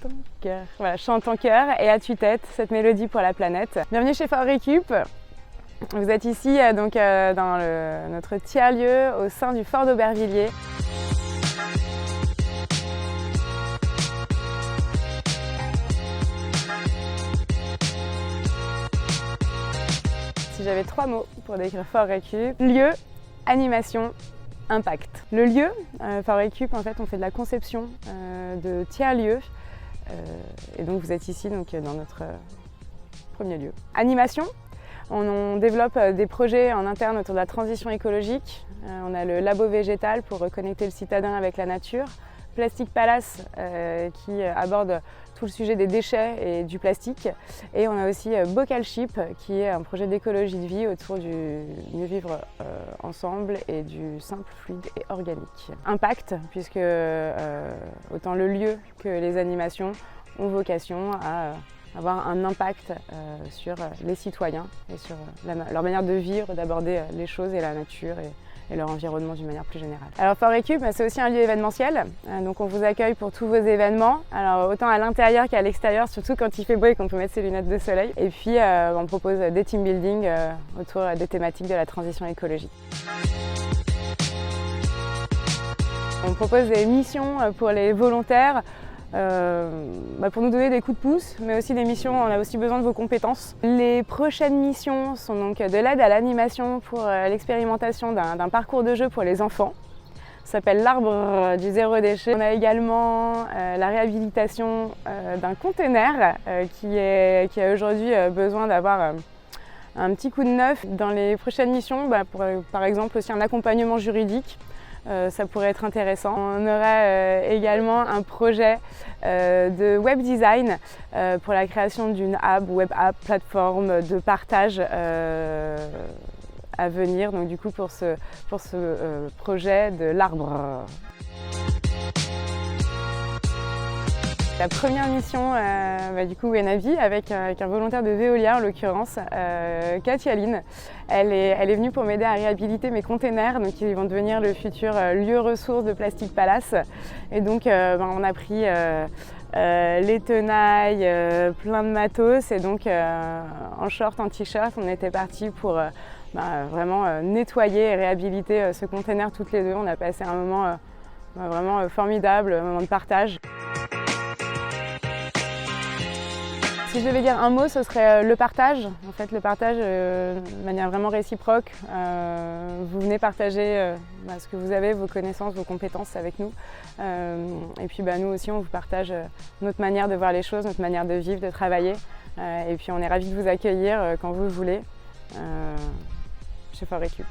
ton cœur. Voilà, chante ton cœur et à tue-tête cette mélodie pour la planète. Bienvenue chez Fort Récup. Vous êtes ici dans notre tiers-lieu au sein du Fort d'Aubervilliers. Si j'avais 3 mots pour décrire Fort Récup: lieu, animation, impact. Le lieu, Fort Récup, en fait, on fait de la conception de tiers-lieux. Et donc vous êtes ici dans notre premier lieu. Animation, on développe des projets en interne autour de la transition écologique. On a le labo végétal pour reconnecter le citadin avec la nature. Plastic Palace qui aborde tout le sujet des déchets et du plastique. Et on a aussi Bocal Ship qui est un projet d'écologie de vie autour du mieux vivre ensemble et du simple, fluide et organique. Impact, puisque autant le lieu que les animations ont vocation à avoir un impact sur les citoyens et sur leur manière de vivre, d'aborder les choses et la nature et leur environnement d'une manière plus générale. Alors Fort Récup, c'est aussi un lieu événementiel, donc on vous accueille pour tous vos événements, alors autant à l'intérieur qu'à l'extérieur, surtout quand il fait beau et qu'on peut mettre ses lunettes de soleil. Et puis on propose des team building autour des thématiques de la transition écologique. On propose des missions pour les volontaires, pour nous donner des coups de pouce, mais aussi des missions, on a aussi besoin de vos compétences. Les prochaines missions sont donc de l'aide à l'animation pour l'expérimentation d'un parcours de jeu pour les enfants. Ça s'appelle l'arbre du zéro déchet. On a également la réhabilitation d'un container qui a aujourd'hui besoin d'avoir un petit coup de neuf. Dans les prochaines missions, par exemple aussi un accompagnement juridique. Ça pourrait être intéressant. On aura également un projet de web design pour la création d'une web app, plateforme de partage à venir. Donc du coup pour ce projet de l'arbre. La première mission, Wenavi, avec un volontaire de Veolia en l'occurrence, Katialine. Elle est venue pour m'aider à réhabiliter mes containers, donc ils vont devenir le futur lieu ressource de Plastic Palace. Et donc on a pris les tenailles, plein de matos, et donc en short, en t-shirt, on était parti pour vraiment nettoyer et réhabiliter ce container toutes les deux. On a passé un moment vraiment formidable, un moment de partage. Si je devais dire un mot, ce serait le partage. En fait, le partage de manière vraiment réciproque. Vous venez partager ce que vous avez, vos connaissances, vos compétences avec nous. Et puis nous aussi, on vous partage notre manière de voir les choses, notre manière de vivre, de travailler. Et puis on est ravis de vous accueillir quand vous le voulez chez Fort Récup.